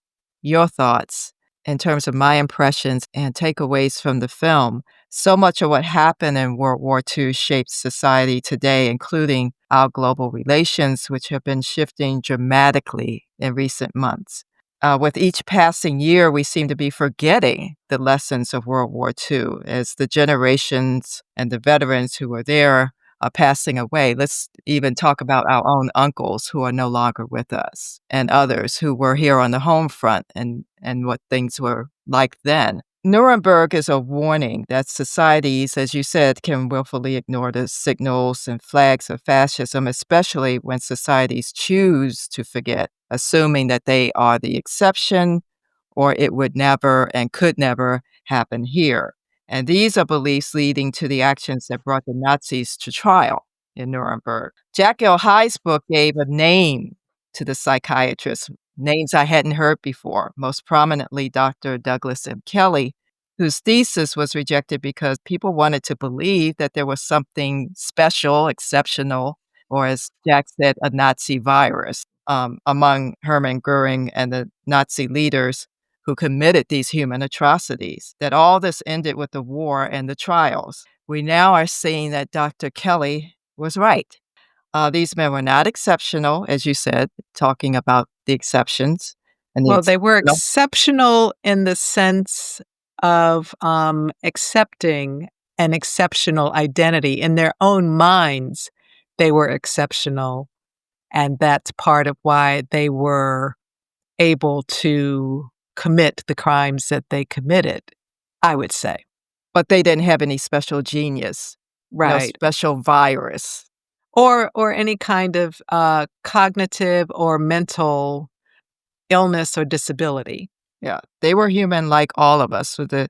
your thoughts in terms of my impressions and takeaways from the film. So much of what happened in World War II shaped society today, including our global relations, which have been shifting dramatically in recent months. With each passing year, we seem to be forgetting the lessons of World War II as the generations and the veterans who were there are passing away. Let's even talk about our own uncles who are no longer with us and others who were here on the home front and what things were like then. Nuremberg is a warning that societies, as you said, can willfully ignore the signals and flags of fascism, especially when societies choose to forget, assuming that they are the exception or it would never and could never happen here. And these are beliefs leading to the actions that brought the Nazis to trial in Nuremberg. Jack L. Hyde's book gave a name to the psychiatrists, names I hadn't heard before, most prominently Dr. Douglas M. Kelley, whose thesis was rejected because people wanted to believe that there was something special, exceptional, or as Jack said, a Nazi virus among Hermann Göring and the Nazi leaders who committed these human atrocities, that all this ended with the war and the trials. We now are seeing that Dr. Kelley was right. These men were not exceptional, as you said, talking about the exceptions. And Well, they were exceptional in the sense of accepting an exceptional identity. In their own minds, they were exceptional. And that's part of why they were able to commit the crimes that they committed, I would say. But they didn't have any special genius, no Right. special virus. Or any kind of cognitive or mental illness or disability. Yeah, they were human like all of us with the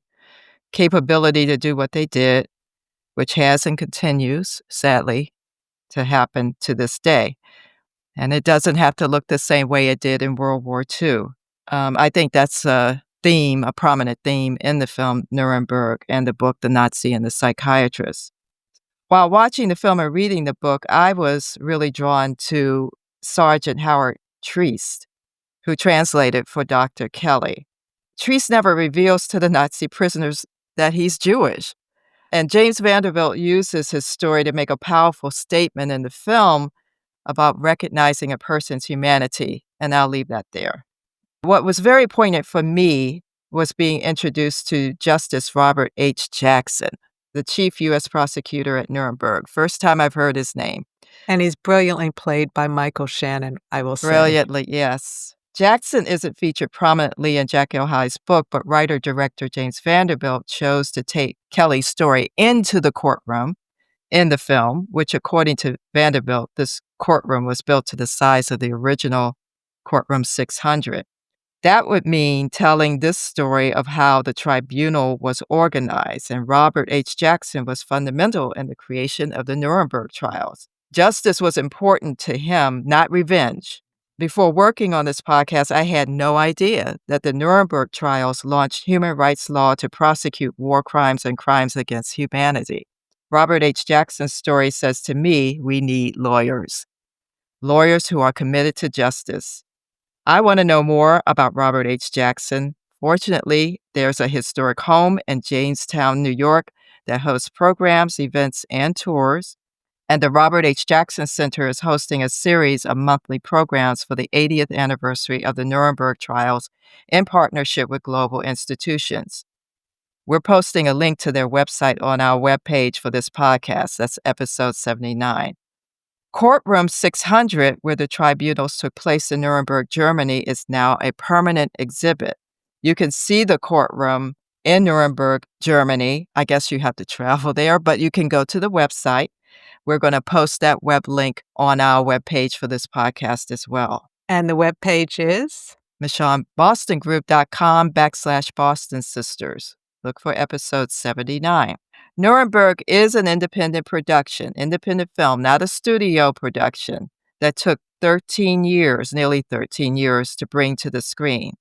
capability to do what they did, which has and continues, sadly, to happen to this day. And it doesn't have to look the same way it did in World War II. I think that's a theme, a prominent theme in the film Nuremberg and the book The Nazi and the Psychiatrist. While watching the film and reading the book, I was really drawn to Sergeant Howard Treese, who translated for Dr. Kelley. Treese never reveals to the Nazi prisoners that he's Jewish. And James Vanderbilt uses his story to make a powerful statement in the film about recognizing a person's humanity, and I'll leave that there. What was very poignant for me was being introduced to Justice Robert H. Jackson, the chief U.S. prosecutor at Nuremberg. First time I've heard his name. And he's brilliantly played by Michael Shannon, I will say. Brilliantly, yes. Jackson isn't featured prominently in Jack L. Hyde's book, but writer-director James Vanderbilt chose to take Kelley's story into the courtroom in the film, which according to Vanderbilt, this courtroom was built to the size of the original courtroom 600. That would mean telling this story of how the tribunal was organized, and Robert H. Jackson was fundamental in the creation of the Nuremberg Trials. Justice was important to him, not revenge. Before working on this podcast, I had no idea that the Nuremberg Trials launched human rights law to prosecute war crimes and crimes against humanity. Robert H. Jackson's story says to me, we need lawyers who are committed to justice. I want to know more about Robert H. Jackson. Fortunately, there's a historic home in Jamestown, New York that hosts programs, events, and tours. And the Robert H. Jackson Center is hosting a series of monthly programs for the 80th anniversary of the Nuremberg Trials in partnership with global institutions. We're posting a link to their website on our webpage for this podcast. That's episode 79. Courtroom 600, where the tribunals took place in Nuremberg, Germany, is now a permanent exhibit. You can see the courtroom in Nuremberg, Germany. I guess you have to travel there, but you can go to the website. We're going to post that web link on our webpage for this podcast as well. And the webpage is? MichonBostonGroup.com/Boston Sisters. Look for episode 79. Nuremberg is an independent production, independent film, not a studio production, that took 13 years, nearly 13 years, to bring to the screen.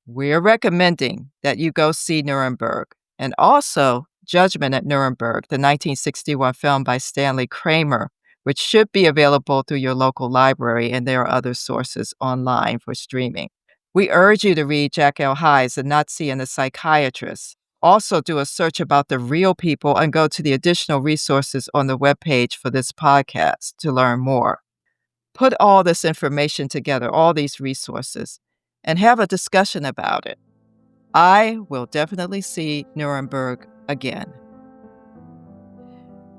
We're recommending that you go see Nuremberg, and also Judgment at Nuremberg, the 1961 film by Stanley Kramer, which should be available through your local library, and there are other sources online for streaming. We urge you to read Jack L. Hyde's The Nazi and the Psychiatrist. Also do a search about the real people and go to the additional resources on the webpage for this podcast to learn more. Put all this information together, all these resources, and have a discussion about it. I will definitely see Nuremberg again.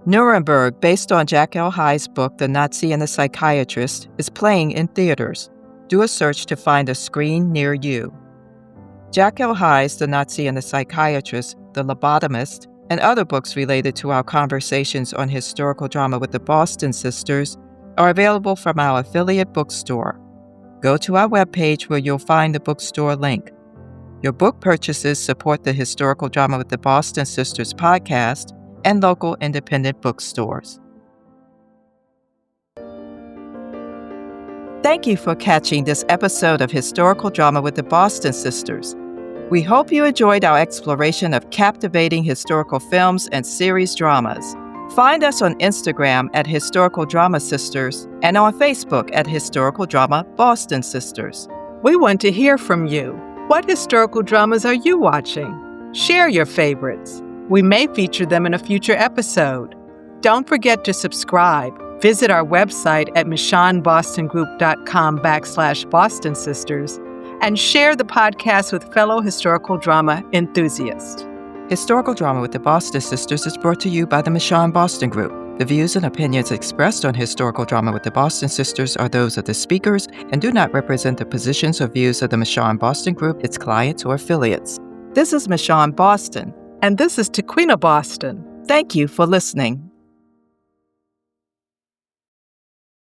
Nuremberg, based on Jack L. Hyde's book, The Nazi and the Psychiatrist, is playing in theaters. Do a search to find a screen near you. Jack L. Hyde's The Nazi and the Psychiatrist, The Lobotomist, and other books related to our conversations on historical drama with the Boston Sisters are available from our affiliate bookstore. Go to our webpage where you'll find the bookstore link. Your book purchases support the Historical Drama with the Boston Sisters podcast and local independent bookstores. Thank you for catching this episode of Historical Drama with the Boston Sisters. We hope you enjoyed our exploration of captivating historical films and series dramas. Find us on Instagram at Historical Drama Sisters and on Facebook at Historical Drama Boston Sisters. We want to hear from you. What historical dramas are you watching? Share your favorites. We may feature them in a future episode. Don't forget to subscribe. Visit our website at michonbostongroup.com/Boston Sisters and share the podcast with fellow historical drama enthusiasts. Historical Drama with the Boston Sisters is brought to you by the Michon Boston Group. The views and opinions expressed on Historical Drama with the Boston Sisters are those of the speakers and do not represent the positions or views of the Michon Boston Group, its clients, or affiliates. This is Michon Boston. And this is Taquiena Boston. Thank you for listening.